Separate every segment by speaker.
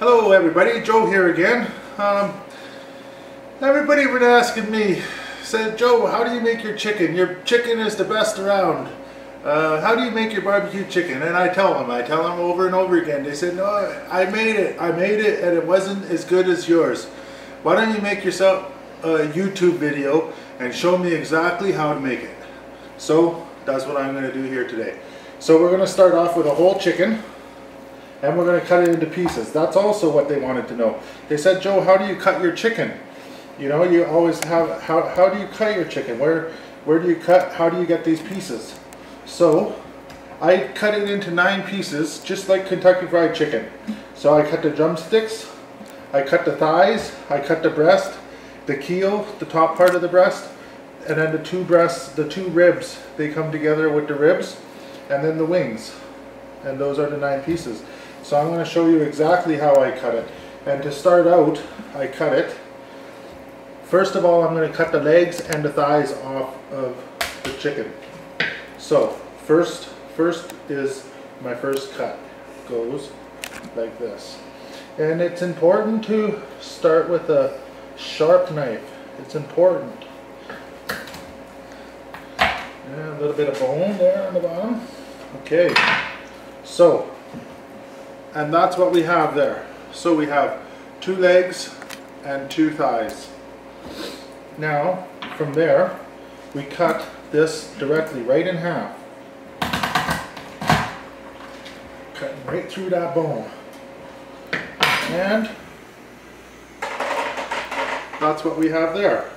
Speaker 1: Hello everybody, Joe here again. Everybody been asking me, said, Joe, how do you make your chicken? Your chicken is the best around. How do you make your barbecue chicken? And I tell them over and over again. They said, no, I made it and it wasn't as good as yours. Why don't you make yourself a YouTube video and show me exactly how to make it? So that's what I'm going to do here today. So we're going to start off with a whole chicken. And we're going to cut it into pieces. That's also what they wanted to know. They said, Joe, how do you cut your chicken? You know, you always have, how do you cut your chicken? Where do you cut? How do you get these pieces? So I cut it into 9 pieces, just like Kentucky Fried Chicken. So I cut the drumsticks, I cut the thighs, I cut the breast, the keel, the top part of the breast, and then the two ribs, they come together with the ribs, and then the wings. And those are the 9 pieces. So I'm going to show you exactly how I cut it. And to start out, I cut it. First of all, I'm going to cut the legs and the thighs off of the chicken. So first is my first cut. Goes like this. And it's important to start with a sharp knife. It's important. And a little bit of bone there on the bottom. Okay. So, and that's what we have there. So we have 2 legs and 2 thighs. Now, from there, we cut this directly right in half. Cutting right through that bone. And that's what we have there.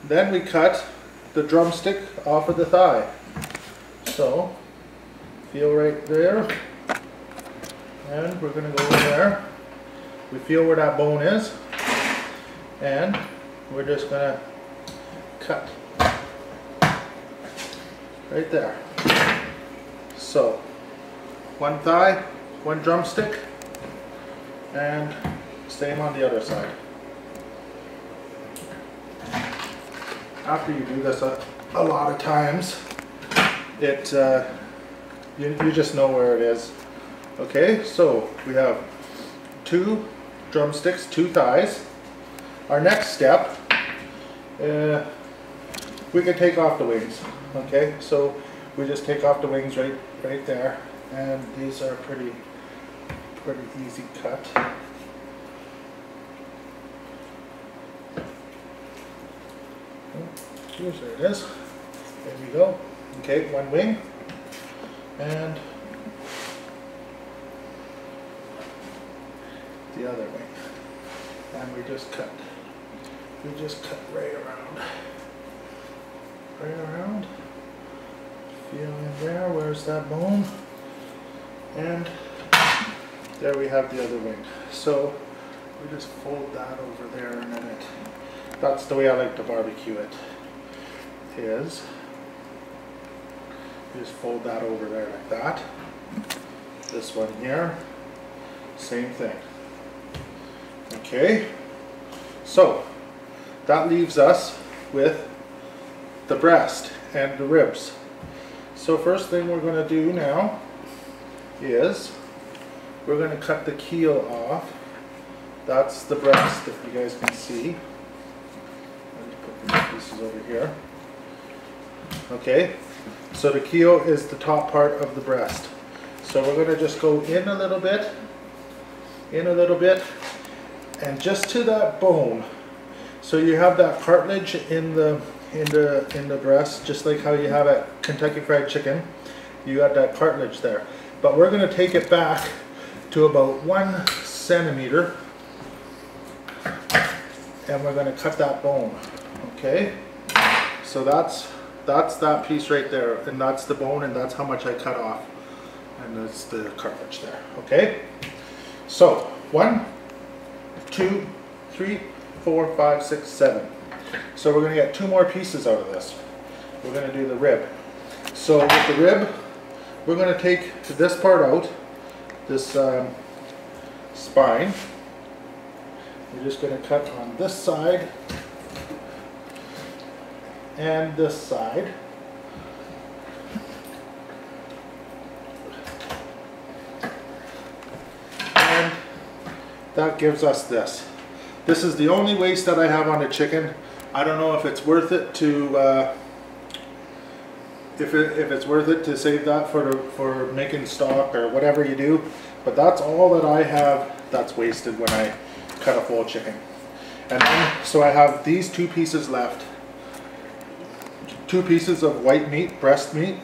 Speaker 1: Then we cut the drumstick off of the thigh. So, feel right there, and we're going to go in there. We feel where that bone is, and we're just going to cut right there. So, 1 thigh, 1 drumstick, and same on the other side. After you do this a lot of times, you just know where it is. Okay, so we have 2 drumsticks, 2 thighs. Our next step, we can take off the wings. Okay, so we just take off the wings right there, and these are pretty easy cut. There it is. There we go. Okay, 1 wing. And the other wing, and we just cut right around, feel in there, where's that bone, and there we have the other wing. So we just fold that over there, and then that's the way I like to barbecue it, is you just fold that over there like that. This one here, same thing. Okay, so that leaves us with the breast and the ribs. So first thing we're going to do now is we're going to cut the keel off. That's the breast, if you guys can see. Let me put these pieces over here. Okay. So the keel is the top part of the breast. So we're going to just go in a little bit, and just to that bone. So you have that cartilage in the breast, just like how you have at Kentucky Fried Chicken. You got that cartilage there. But we're going to take it back to about 1 centimeter, and we're going to cut that bone. Okay? So that's that piece right there, and that's the bone, and that's how much I cut off, and that's the cartilage there. Okay, so 1, 2, 3, 4, 5, 6, 7. So we're going to get 2 more pieces out of this. We're going to do the rib. So with the rib, we're going to take this part out, this spine. We're just going to cut on this side and this side. that gives us this. This is the only waste that I have on the chicken. I don't know if it's worth it to if it's worth it to save that for making stock or whatever you do, but that's all that I have that's wasted when I cut a full chicken. And then, so I have these 2 pieces left. 2 pieces of white meat, breast meat.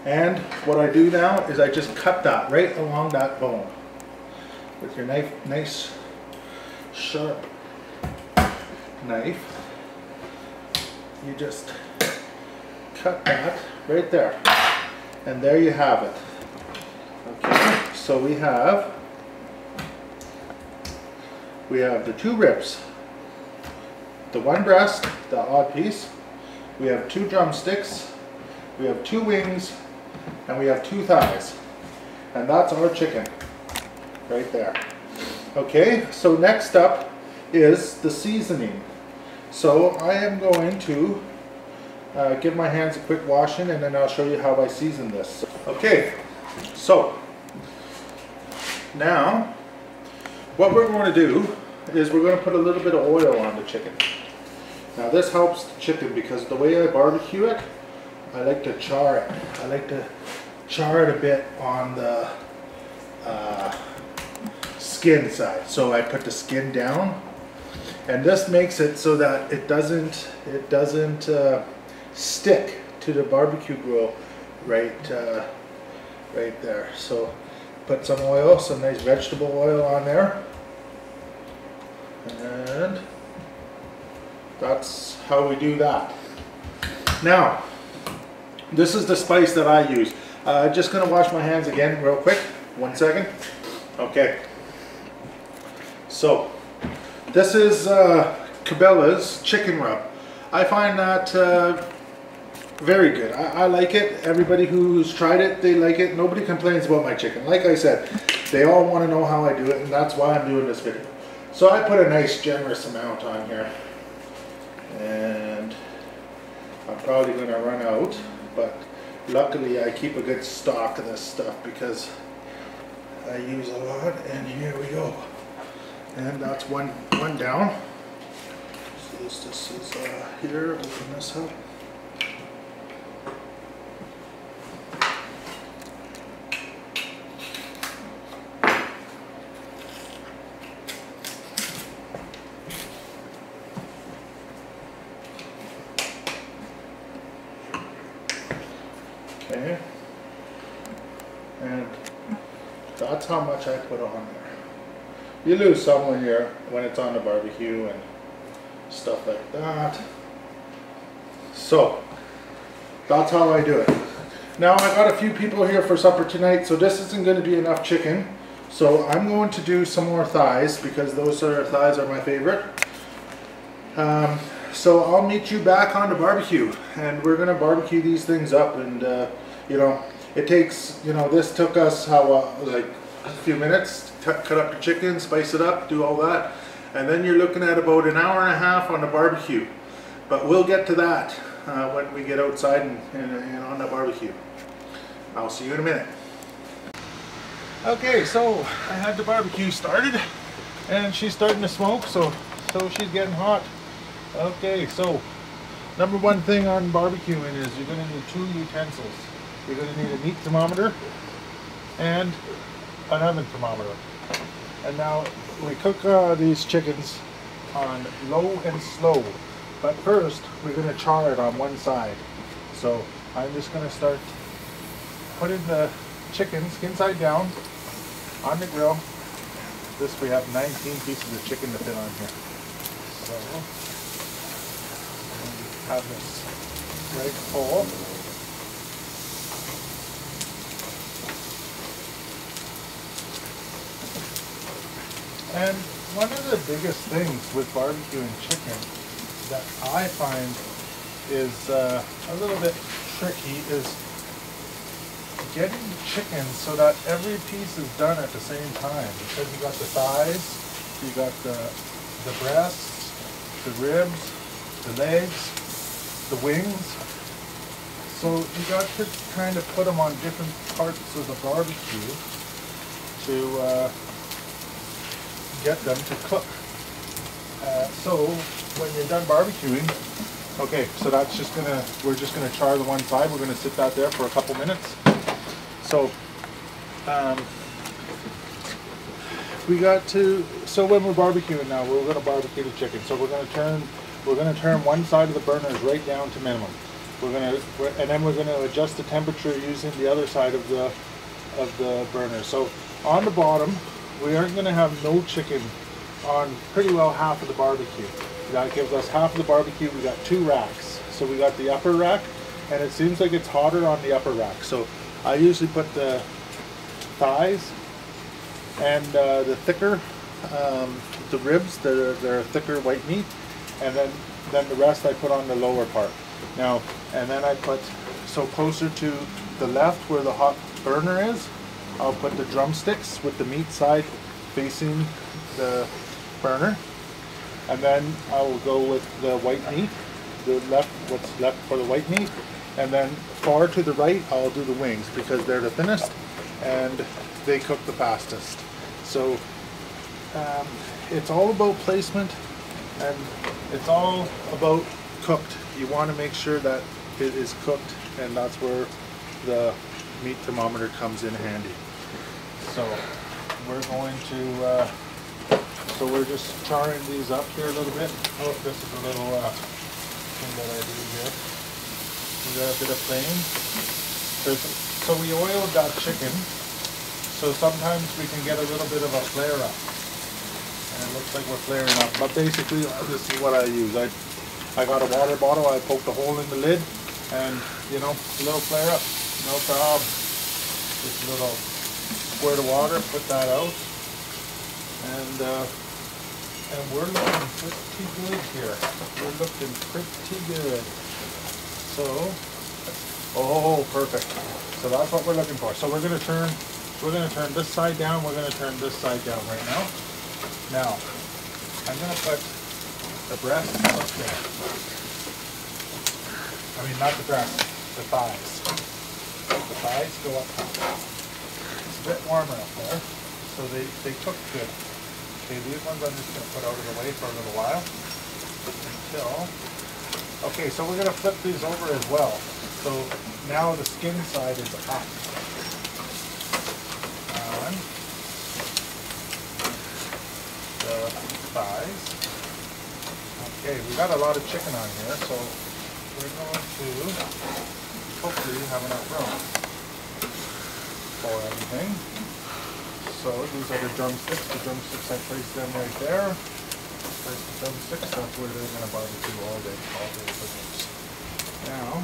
Speaker 1: And what I do now is I just cut that right along that bone with your knife, nice sharp knife. You just cut that right there, and there you have it. Okay, so we have the 2 ribs, the 1 breast, the odd piece, we have 2 drumsticks, we have 2 wings, and we have 2 thighs, and that's our chicken right there. Okay, so next up is the seasoning. So I am going to give my hands a quick washing, and then I'll show you how I season this. Okay, so now what we're going to do is we're going to put a little bit of oil on the chicken. Now this helps the chicken because the way I barbecue it, I like to char it. I like to char it a bit on the skin side. So I put the skin down, and this makes it so that it doesn't stick to the barbecue grill right there. So put some oil, some nice vegetable oil on there, and that's how we do that. Now this is the spice that I use. Just gonna wash my hands again real quick, 1 second. Okay, so this is Cabela's chicken rub. I find that very good. I like it. Everybody who's tried it, they like it. Nobody complains about my chicken. Like I said, they all want to know how I do it, and that's why I'm doing this video. So I put a nice generous amount on here, and I'm probably going to run out, but luckily I keep a good stock of this stuff because I use a lot. And here we go, and that's one down. So this is here. Open this up. Okay, and that's how much I put on there. You lose some when it's on the barbecue and stuff like that. So that's how I do it. Now I got a few people here for supper tonight, so this isn't going to be enough chicken. So I'm going to do some more thighs because thighs are my favorite. So I'll meet you back on the barbecue, and we're going to barbecue these things up. And you know, it takes, you know, this took us like a few minutes to cut up the chicken, spice it up, do all that, and then you're looking at about an hour and a half on the barbecue. But we'll get to that when we get outside and on the barbecue. I'll see you in a minute. Okay, so I had the barbecue started, and she's starting to smoke, so she's getting hot. Okay, so number 1 thing on barbecuing is you're going to need 2 utensils. You're going to need a meat thermometer and an oven thermometer. And now we cook these chickens on low and slow. But first we're going to char it on one side. So I'm just going to start putting the chicken skin side down on the grill. This, we have 19 pieces of chicken to fit on here. So have this right full. And one of the biggest things with barbecuing chicken that I find is a little bit tricky is getting chicken so that every piece is done at the same time, because you got the thighs, you got the breasts, the ribs, the legs, the wings. So you got to kind of put them on different parts of the barbecue to get them to cook. So when you're done barbecuing, okay, so that's just gonna, we're just gonna char the one side. We're gonna sit that there for a couple minutes. So we got to, so when we're barbecuing now, we're gonna barbecue the chicken. So we're gonna turn one side of the burners right down to minimum. And then we're gonna adjust the temperature using the other side of the burner. So on the bottom, we aren't gonna have no chicken on pretty well half of the barbecue. That gives us half of the barbecue. We got 2 racks. So we got the upper rack, and it seems like it's hotter on the upper rack. So I usually put the thighs and the thicker, the ribs, they're thicker white meat, and then the rest I put on the lower part. Now, and then I put, so closer to the left where the hot burner is, I'll put the drumsticks with the meat side facing the burner, and then I will go with the white meat, what's left for the white meat, and then far to the right I'll do the wings because they're the thinnest and they cook the fastest. So it's all about placement, and it's all about cooked. You want to make sure that it is cooked, and that's where the meat thermometer comes in handy. So we're going to so we're just charring these up here a little bit. Oh, this is a little thing that I do here. We got a bit of flame. So we oiled that chicken, so sometimes we can get a little bit of a flare up. And it looks like we're flaring up. But basically, this is what I use. I got a water bottle, I poked a hole in the lid, and, you know, a little flare up, no problem. Just a little squirt of water, put that out, and we're looking pretty good here. We're looking pretty good. So, oh, perfect. So that's what we're looking for. So we're gonna turn this side down. We're gonna turn this side down right now. Now, I'm gonna put the breast up there. I mean, not the breast, the thighs. The thighs go up top. It's a bit warmer up there, so they cook good. Okay, these ones I'm just going to put out of the way for a little while until, okay, so we're going to flip these over as well. So now the skin side is up. On the thighs. Okay, we got a lot of chicken on here, so we're going to hopefully have enough room for everything. So these are the drumsticks. The drumsticks, I place them right there. Place the drumsticks, that's where they're going to barbecue all day for those. Now,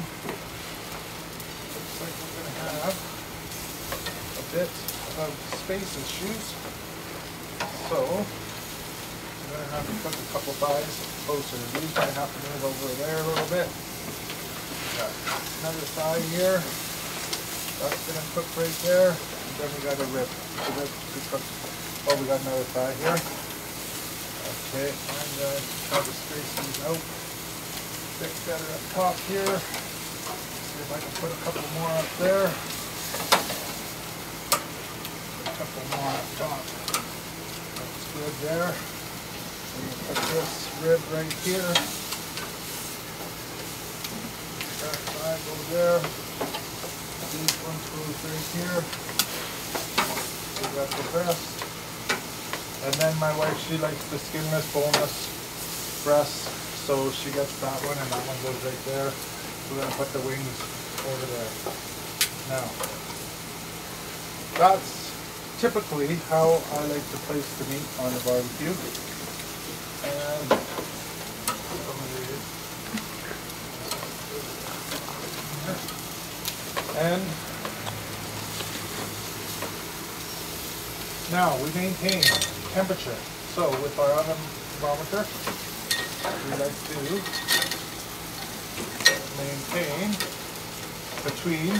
Speaker 1: looks like we're going to have a bit of space issues. So, I'm going to have to put a couple thighs closer. These I have to move over there a little bit. Got another thigh here. That's going to cook right there. And then we got a rib. So that's to cook. Oh, we got another thigh here. Okay, I'm going to try to space these out. Bit better up top here. See if I can put a couple more up there. A couple more up top. That's good there. I'm going to put this rib right here. That side goes there. These ones goes right here. We got the breast. And then my wife, she likes the skinless, boneless breast. So she gets that one, and that one goes right there. We're going to put the wings over there. Now, that's typically how I like to place the meat on the barbecue. And some of these. And now we maintain temperature. So with our oven thermometer, we like to maintain between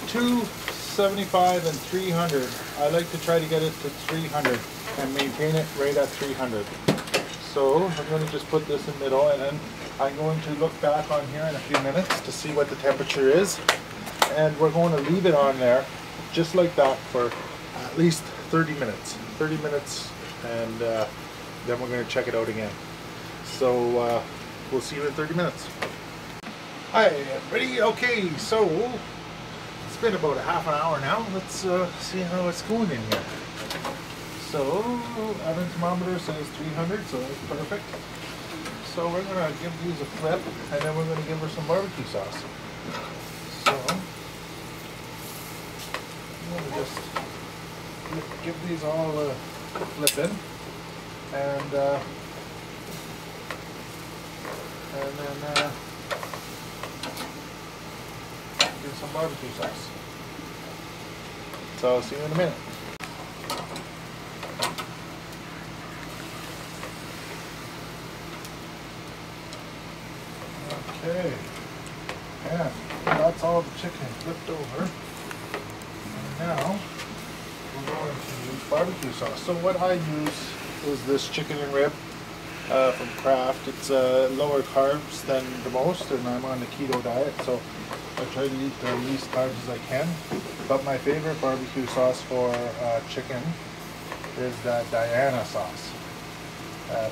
Speaker 1: 275 and 300. I like to try to get it to 300 and maintain it right at 300. So I'm going to just put this in the middle, and then I'm going to look back on here in a few minutes to see what the temperature is. And we're going to leave it on there just like that for at least 30 minutes. 30 minutes, and then we're going to check it out again. So we'll see you in 30 minutes. Hi everybody. Okay, so it's been about a half an hour now. Let's see how it's going in here. So oven thermometer says 300, so that's perfect. So we're going to give these a flip, and then we're going to give her some barbecue sauce. So I'm going to just give these all a flip in, and then give some barbecue sauce. So I'll see you in a minute. Okay, and that's all the chicken flipped over. And now we're going to use barbecue sauce. So what I use is this chicken and rib from Kraft. It's lower carbs than the most, and I'm on the keto diet, so I try to eat the least carbs as I can. But my favorite barbecue sauce for chicken is that Diana sauce.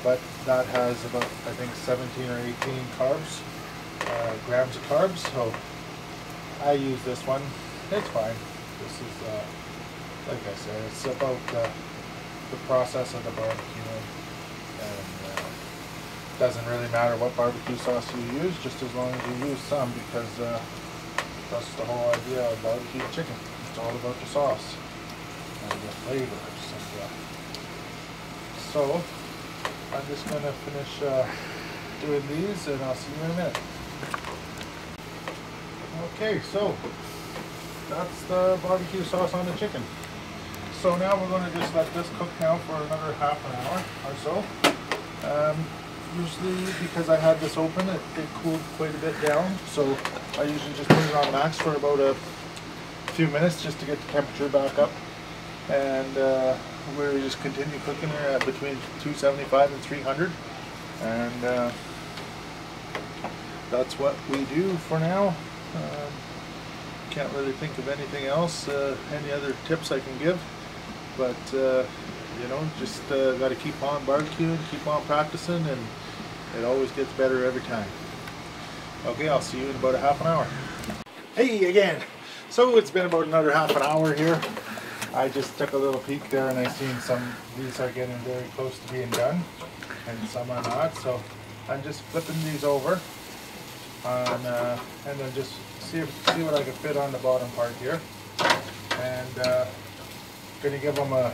Speaker 1: But that has about, I think, 17 or 18 carbs. Grams of carbs, so I use this one. It's fine. This is, like I said, it's about the process of the barbecue, and doesn't really matter what barbecue sauce you use, just as long as you use some, because that's the whole idea of barbecue chicken. It's all about the sauce and the flavors. So I'm just going to finish doing these, and I'll see you in a minute. Okay, so that's the barbecue sauce on the chicken. So now we're going to just let this cook now for another half an hour or so. Usually, because I had this open, it cooled quite a bit down, so I usually just put it on max for about a few minutes just to get the temperature back up. And we just continue cooking here at between 275 and 300. And that's what we do for now. Can't really think of anything else, any other tips I can give, but you know, just got to keep on barbecuing, keep on practicing, and it always gets better every time. Okay, I'll see you in about a half an hour. Hey again. So it's been about another half an hour here. I just took a little peek there, and I seen some, these are getting very close to being done, and some are not, so I'm just flipping these over on, and then just see what I can fit on the bottom part here, and gonna give them a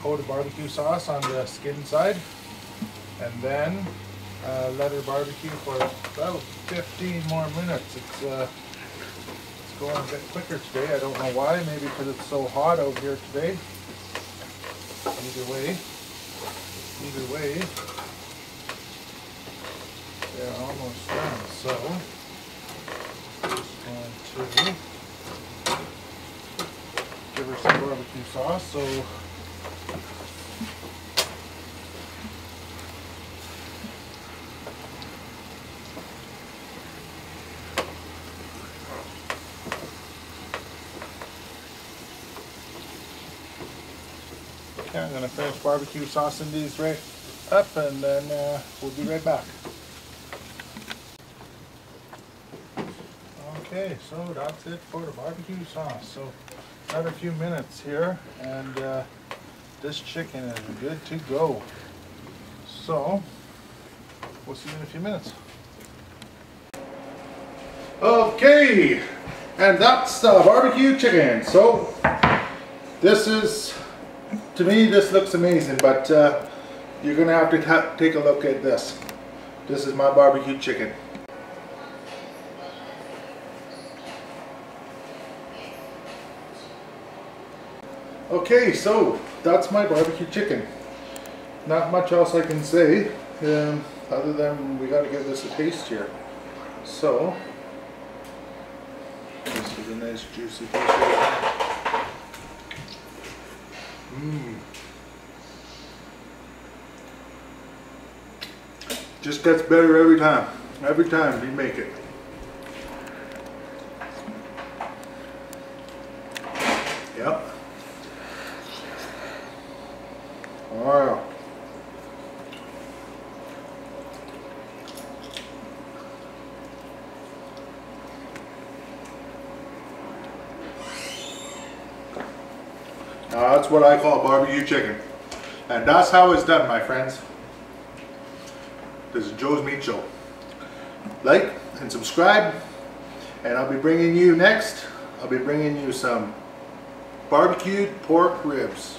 Speaker 1: coat of barbecue sauce on the skin side, and then let her barbecue for about 15 more minutes. It's going a bit quicker today. I don't know why. Maybe because it's so hot out here today. Either way, they're almost done. So just going to give her some barbecue sauce. So okay, I'm going to finish barbecue saucing these right up, and then we'll be right back. Okay, so that's it for the barbecue sauce. So another few minutes here, and this chicken is good to go. So we'll see you in a few minutes. Okay, and that's the barbecue chicken. So this is, to me, this looks amazing, but you're gonna have to take a look at this. This is my barbecue chicken. Okay, so that's my barbecue chicken. Not much else I can say, other than we got to give this a taste here. So this is a nice juicy piece right here. Just gets better every time. Every time we make it. Yep. Oh, now that's what I call barbecue chicken. And that's how it's done, my friends. This is Joe's Meat Show. Like and subscribe, and I'll be bringing you next. I'll be bringing you some barbecued pork ribs.